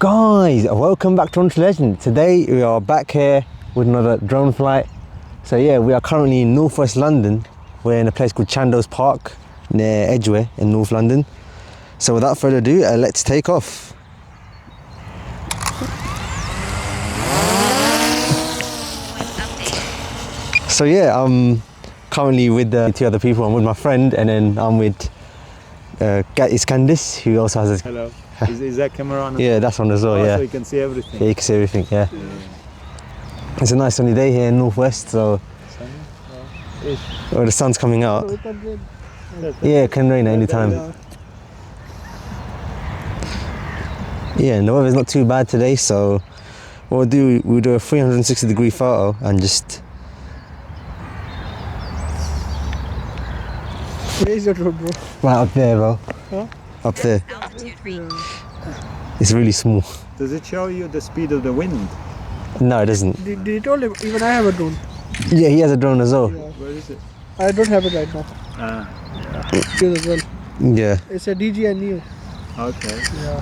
Guys, welcome back to Unported Legend. Today we are back here with another drone flight. So yeah, we are currently in northwest London. We're in a place called Chandos Park near Edgware in North London. So without further ado, let's take off. So yeah, I'm currently with two other people. I'm with my friend, and then I'm with it's Candice, who also has a... Hello. Is that camera on? Yeah, that's on as well, yeah. So you can see everything. Yeah, you can see everything, yeah. It's a nice sunny day here in northwest, so... Sunny? Oh, the sun's coming out. It can rain. Yeah, it can rain at any time. Yeah, and the weather's not too bad today, so what we'll do a 360-degree photo and just... Where is your road, bro? Right up there, bro. Huh? Up there. Yeah. It's really small. Does it show you the speed of the wind? No, it doesn't. Did you told him, even I have a drone. Yeah, he has a drone as well. Yeah. Where is it? I don't have it right now. You as well. Yeah. It's a DJI Neo. Okay. Yeah.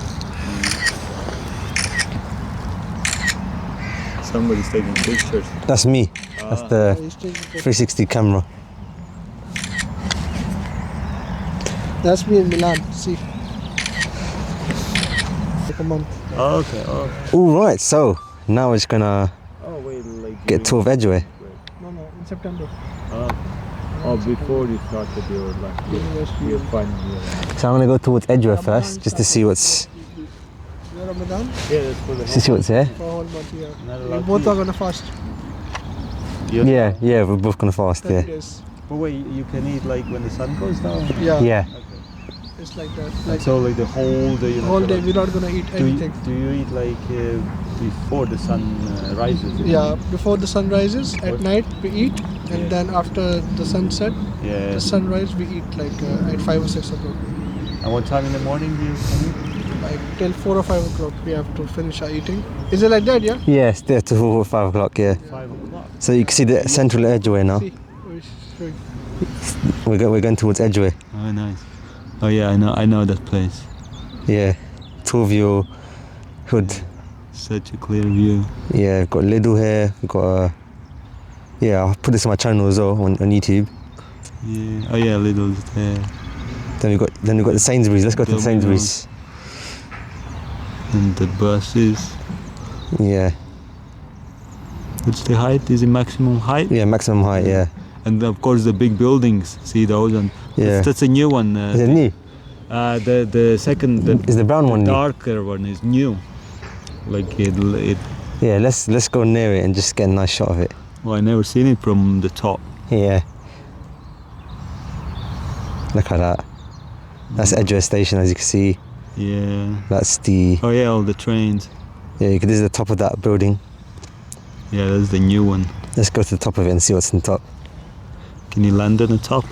Somebody's taking pictures. That's me. That's the He's taking photos. 360 camera. That's me in Milan. See. Like a month. Okay. All right, so now we're just gonna Oh wait, like get a tour of Edgware. No, in September. Oh, before you started your University. your fun year. So I'm gonna go towards Edgware first, just to see what's You're Ramadan? Yeah, that's for the just to see what's there. For a whole month, yeah. Not We allowed both to are gonna fast. eat. Yeah, we're both gonna fast. 10 Yeah, days. But wait, you can eat like when the sun goes down. Yeah. yeah. Okay. It's like that. Like So like the whole day. the whole day we're not gonna eat anything. Do you eat like before the sun rises? Yeah, before the sun rises, at What? night we eat, and Yeah. then after the sunset, Yeah. the sunrise, we eat like at 5 or 6 o'clock. And what time in the morning do you come in? Like till 4 or 5 o'clock, we have to finish our eating. Is it like that, yeah? Yeah, stay till 4 or 5 o'clock. Yeah. 5 o'clock. So you can see the central Edgware now. See, we're showing. We're going towards Edgware. Oh, nice. Oh yeah, I know that place. Yeah, tour of your hood. Such a clear view. Yeah, we've got Lidl here. We've got yeah, I'll put this on my channel as well on YouTube. Yeah. Oh yeah, little there. Then we've got the Sainsbury's. Let's go to the Sainsbury's. And the buses. Yeah, What's the height? Is it maximum height? yeah, maximum height. Yeah, And of course the big buildings. See those? And yeah. that's a new one. Is it new? The second, Is the brown one new? darker one is new. Like it. Yeah, let's go near it and just get a nice shot of it. Well, I never seen it from the top. Yeah. Look at that. That's Edgware Station, as you can see. Yeah. That's the Oh yeah, all the trains. this is the top of that building. Yeah, that's the new one. Let's go to the top of it and see what's on top. Can you land on the top?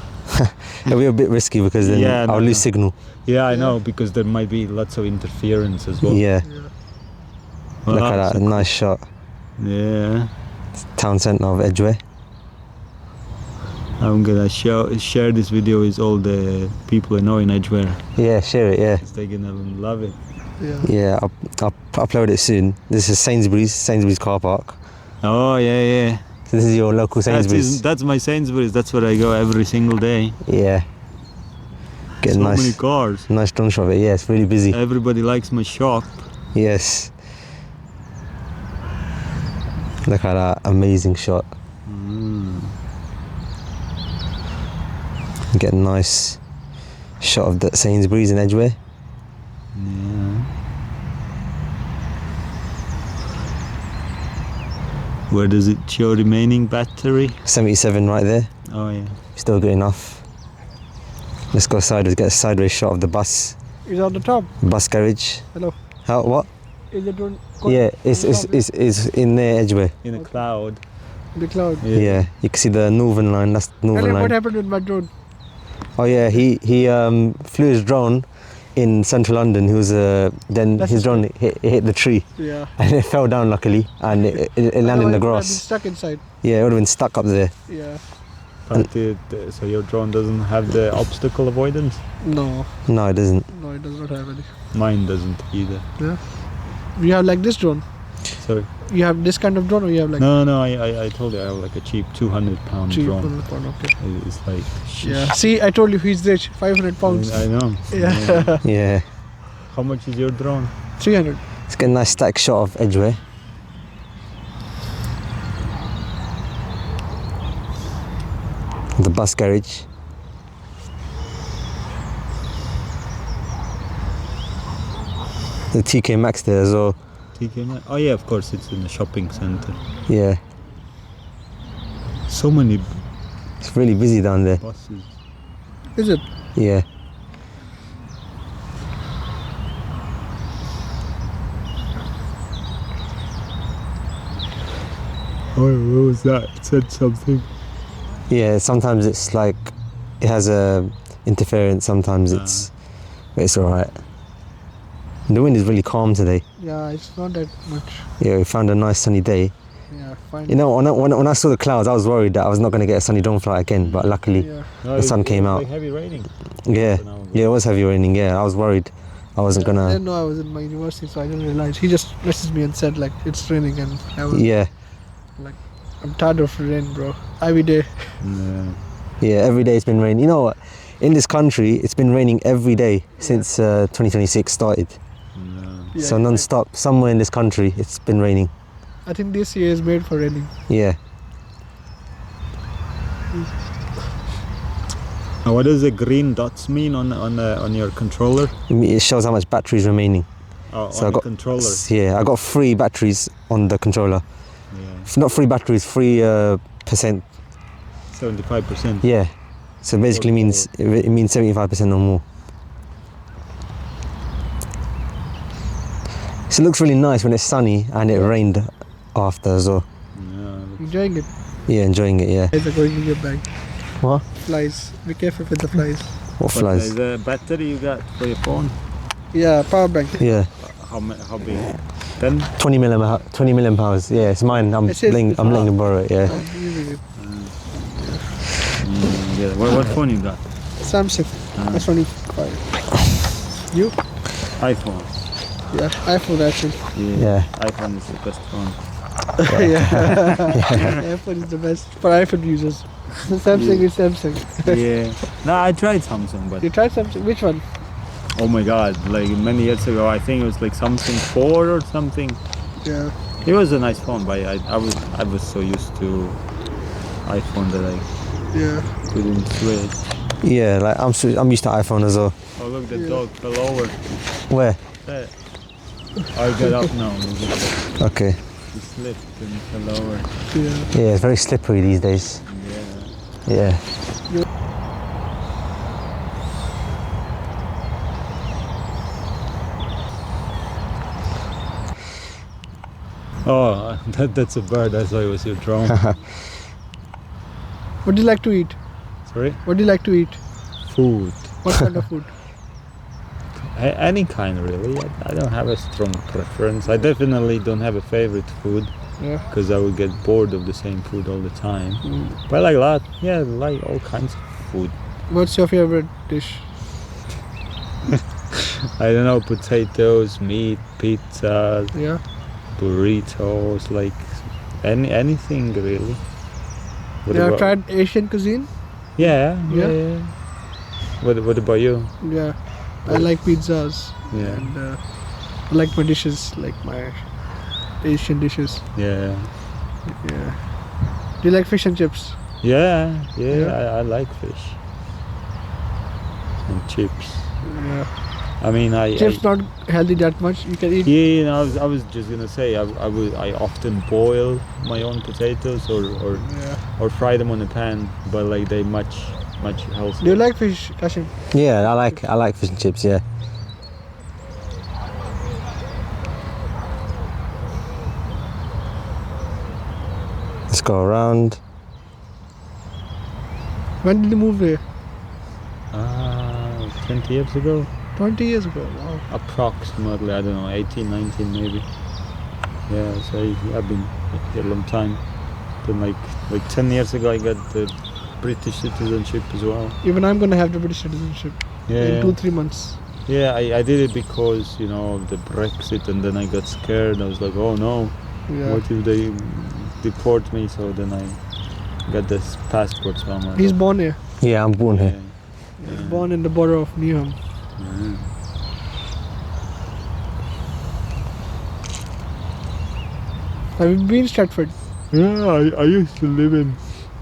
It'll be a bit risky because then Yeah, I'll no, lose no. signal. Yeah, I know, because there might be lots of interference as well. Yeah. Yeah. Well, Look at that's that, nice shot. Yeah. Town centre of Edgware. I'm gonna share this video with all the people I know in Edgware. Yeah, share it. Yeah. 'Cause they're gonna love it. Yeah. Yeah, I'll upload it soon. This is Sainsbury's car park. Oh yeah. So this is your local Sainsbury's. That's my Sainsbury's. That's where I go every single day. Yeah. Get So a many nice, cars. nice drone shot of it. Yeah, it's really busy. Everybody likes my shop. Yes. Look at that amazing shot. Get a nice shot of the Sainsbury's in Edgware. Yeah. Where does it show remaining battery? 77 right there. Oh yeah. Still good enough. Let's go sideways, get a sideways shot of the bus Is on the top. garage. Hello. How, what? Is it on? Yeah, it's on top? it's in there, Edgware. In a cloud. The cloud. Yeah. You can see the northern line, that's the Tell northern him what line. happened with my drone. Oh yeah, he flew his drone in central London. He was then That's his his drone hit the tree Yeah. and it fell down luckily and it landed in the Otherwise, it would have been grass. stuck inside. Yeah, it would have been stuck up there. Yeah. But so your drone doesn't have the obstacle avoidance? No. No, it doesn't. No, it does not have any. Mine doesn't either. Yeah. You have like this drone? Sorry. You have this kind of drone, or you have like No. I told you I have like a cheap 200-pound cheap drone. 100 pound? Okay. It's like. Yeah. See, I told you he's rich. 500 pounds. I know. Yeah. Yeah. How much is your drone? 300. Let's get a nice static shot of Edgware. The bus garage. The TK Maxx there as well. TK? Oh yeah, of course, it's in the shopping center. Yeah, So many it's really busy down there. buses. Is it? Yeah. Oh, what was that? It said something. Yeah, sometimes it's like, it has a interference, sometimes but it's alright. The wind is really calm today. Yeah, it's not that much. Yeah, we found a nice sunny day. Yeah, fine. You know, when I saw the clouds, I was worried that I was not going to get a sunny drone flight again, but luckily, Yeah. The sun came out. Like heavy raining. yeah. Half an hour ago. Yeah, it was heavy raining, yeah. I was worried I wasn't I gonna, didn't know I was in my university, so I didn't realize. He just messaged me and said like it's raining, and I was yeah. like, I'm tired of rain, bro. Every day. Yeah. Yeah, every day it's been raining. You know what? In this country, it's been raining every day since 2026 started. Yeah, So you're right. non-stop, somewhere in this country, it's been raining. I think this year is made for raining. Yeah. Now, what does the green dots mean on your controller? It shows how much battery is remaining. Oh, So on I the got controller. Yeah, I got 3 batteries on the controller. Yeah. Not 3 batteries, 3%. 75%. Yeah. So basically means it means 75% or more. So it looks really nice when it's sunny and it rained after as well. Yeah. Enjoying it. Yeah, enjoying it. Yeah. Guys are going in your bag. What? Flies. Be careful with the flies. What But flies? is the battery you got for your phone? Yeah, power bank. Yeah. How big? 10? 20 million powers. Yeah, it's mine. I'm It says letting to borrow it. Yeah. I'm using it. Yeah. What phone you got? Samsung. S25. You? iPhone. Yeah, iPhone actually. Yeah. iPhone is the best phone. Yeah. iPhone is the best for iPhone users. Samsung is Samsung. Yeah. No, I tried Samsung, but You tried Samsung? Which one? oh my god, like many years ago, I think it was like Samsung 4 or something. Yeah. It was a nice phone, but I was so used to iPhone that I Yeah. couldn't switch. Yeah, like I'm used to iPhone as well. Oh look, the Yeah. dog fell over. Where? There. I'll get up now. Okay. He slipped and fell over. Yeah. Yeah, it's very slippery these days. Yeah. Yeah. Oh, that's a bird. I thought it was your drone. What do you like to eat? Sorry? What do you like to eat? Food. What kind of food? Any kind, really. I don't have a strong preference. I definitely don't have a favorite food Yeah. because I would get bored of the same food all the time. Mm. But I like a lot. Yeah, I like all kinds of food. What's your favorite dish? I don't know, potatoes, meat, pizza, Yeah. burritos, like anything really. What You have about- tried Asian cuisine? Yeah. Yeah? What about you? Yeah. I like pizzas. Yeah. And I like my dishes, like my Asian dishes. Yeah. Yeah. Do you like fish and chips? Yeah. Yeah? I like fish and chips. Yeah. I mean, Chips not healthy that much. You can eat. Yeah, you know, I was just gonna say I often boil my own potatoes Yeah. or fry them on a pan, but like they much healthier. Do you like fish, Kashim? Yeah, I like fish and chips. Yeah. Let's go around. When did you move here? 20 years ago, 20 years ago. Wow. approximately. I don't know, 18, 19 maybe. Yeah, so I've been here a long time. Then like 10 years ago, I got the British citizenship as well. Even I'm gonna have the British citizenship Yeah. in 2-3 months. Yeah, I did it because, you know, of the Brexit, and then I got scared. I was like, oh no, Yeah. what if they deport me? So then I got this passport. So I'm like, He's oh, born here. Yeah, I'm born yeah. here. He's born in the border of Newham. Yeah. Have you been Stratford? Yeah, I used to live in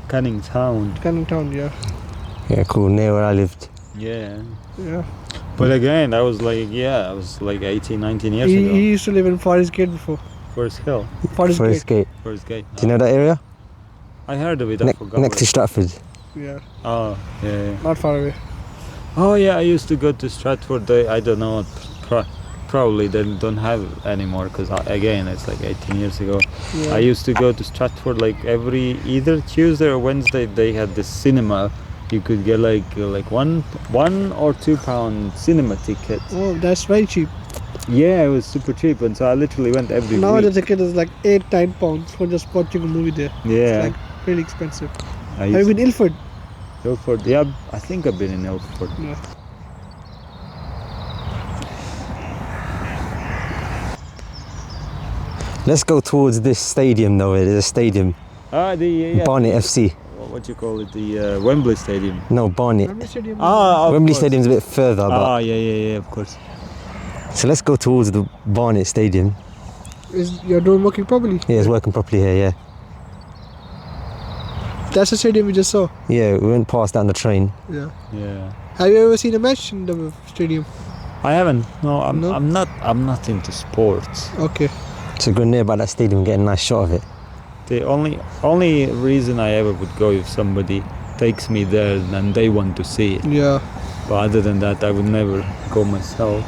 Canning Town. Canning Town, yeah. Yeah, cool. Near where I lived. Yeah. Yeah. But again, I was like 18, 19 years He ago. used to live in Forest Gate before. Forest Hill. Forest Forest Gate. Gate. Forest Gate. Do you know that area? I heard of it, I forgot. Next to Stratford. Yeah. Oh, yeah. Not far away. Oh, yeah, I used to go to Stratford. I don't know, probably they don't have anymore, because again, it's like 18 years ago. Yeah. I used to go to Stratford like every either Tuesday or Wednesday. They had this cinema. You could get like £1 or £2 cinema ticket. Oh, that's very cheap. Yeah, it was super cheap, and so I literally went every Now week. the ticket is like £8-9 for just watching a movie there. Yeah. It's like really expensive. I Have you used been Ilford? Ilford. Yeah, I think I've been in Ilford. Yeah. Let's go towards this stadium though. There's a stadium. The Barnet FC. What do you call it? The Wembley Stadium. No, Barnet. Wembley Stadium. Of Wembley course. Stadium's a bit further, but yeah, of course. so let's go towards the Barnet Stadium. Is your drone working properly? Yeah, it's working properly here. Yeah. That's the stadium we just saw. Yeah, we went past that on the train. Yeah. Yeah. Have you ever seen a match in the stadium? I haven't. No, No? I'm not into sports. Okay. So go near by that stadium and get a nice shot of it. The only reason I ever would go if somebody takes me there and they want to see it. Yeah. But other than that, I would never go myself.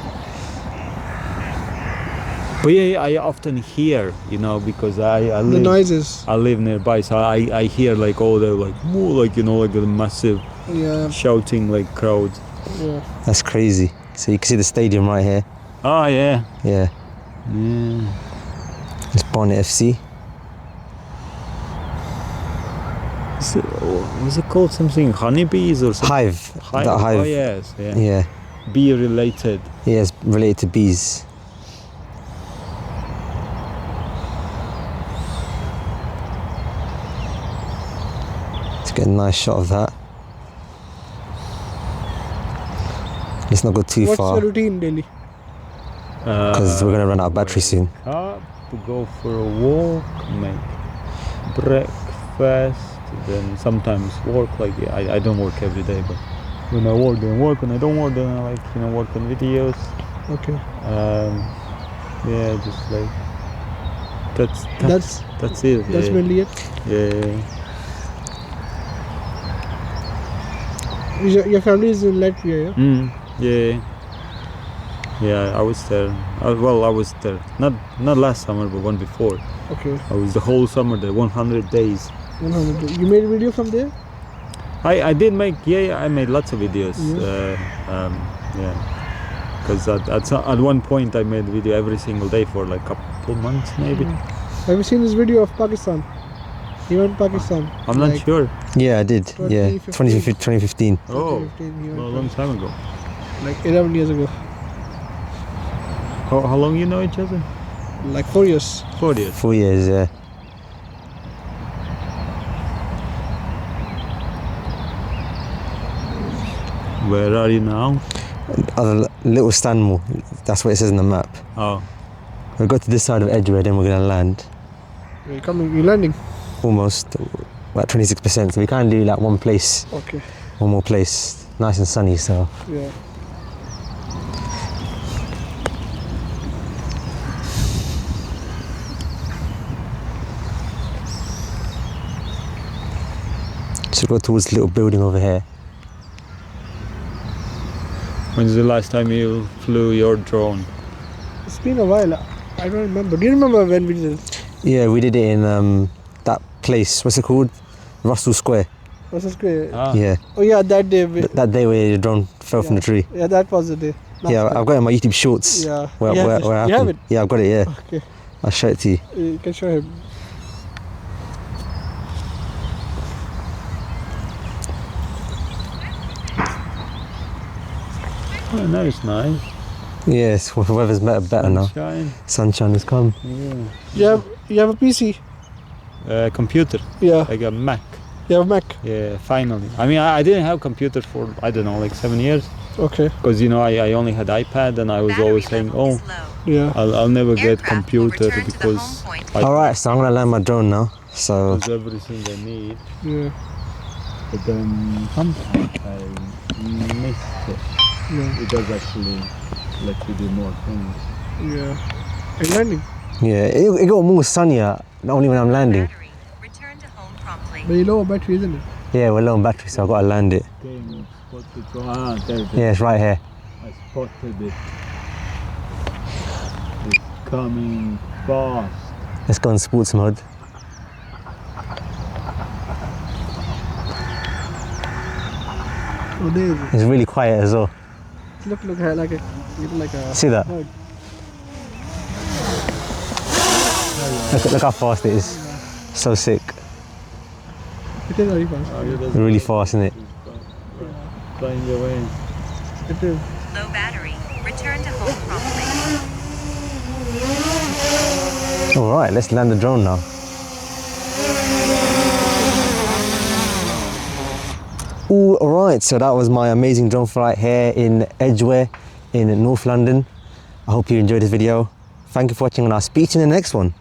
But yeah, I often hear, you know, because I The live, noises. I live nearby, so I hear like all the like more like, you know, like the massive Yeah. shouting like crowds. Yeah. That's crazy. So you can see the stadium right here. Oh yeah. Yeah, Yeah. it's Barnet FC. Was it called something honeybees or something? Hive. That hive. Oh yes, yeah. Yeah. Bee related. Yeah, it's related to bees. Let's get a nice shot of that. Let's not go too What's far your routine daily? because we're gonna run out of battery soon. Up, to go for a walk, make breakfast, then sometimes work. Like I don't work every day, but when I work, then work. When I don't work, then I like, you know, work on videos. Okay. Yeah, just like that's it. That's yeah. mainly it. Yeah. Your family is in Latvia, yeah? Yeah. Yeah, I was there. I was there. Not last summer, but one before. Okay. I was the whole summer there, 100 days. 100. You made a video from there? I did make, I made lots of videos. Yeah. Because at one point I made a video every single day for like a couple months maybe. Have you seen this video of Pakistan? He went to Pakistan. I'm not like sure. Yeah, I did. Yeah, 2015. 2015. Oh, 2015, he well, a went long time ago. like 11 years ago. How long you know each other? Like 4 years. 4 years. 4 years. Yeah. Where are you now? Other little Stanmore. That's what it says on the map. Oh, We'll go to this side of Edgware, then we're gonna land. You're coming, you're landing. Almost about 26%. So we can't do like one place, Okay. one more place. Nice and sunny. So Yeah. go towards the little building over here. When's the last time you flew your drone? It's been a while. I don't remember. Do you remember when we did it? Yeah, we did it in that place. What's it called? Russell Square. Russell Square. Ah. Yeah. Oh yeah, that day. That day where the drone fell from the tree. Yeah, that was the day. Yeah, I've got it in my YouTube shorts. Yeah. Where You it have happened. it? Yeah, I've got it. Yeah. Okay. I'll show it to you. You can show him. Oh, no, it's nice. Yes, the weather's better now. Sunshine. Sunshine has come. Yeah. You have a PC? Computer. Yeah. Like a Mac. You have a Mac? Yeah, finally. I mean, I didn't have computer for, I don't know, like 7 years. Okay. Because, you know, I only had iPad and I was always saying, oh, Yeah. I'll never get computer because Alright, so I'm gonna land my drone now. So, there's everything I need. Yeah. But then sometimes I miss it. Yeah. It does actually let you do more things. Yeah. Are you landing? yeah, it got more sunnier only when I'm landing. Return to home promptly. But you low battery, isn't it? Yeah, we're low on battery, so I've got to land it. Okay, I spotted. There it is. Yeah, it's right here. I spotted it. It's coming fast. Let's go in sports mode. Oh, there it It's really quiet as well. is. Look like a. See that? bird. Look how fast it is. So sick. It is very fast. It's really fast, isn't it? Flying away. It is. Low battery. Return to home promptly. Alright, let's land the drone now. Ooh, alright, so that was my amazing drone flight here in Edgware in North London. I hope you enjoyed this video. Thank you for watching and I'll speak to you in the next one.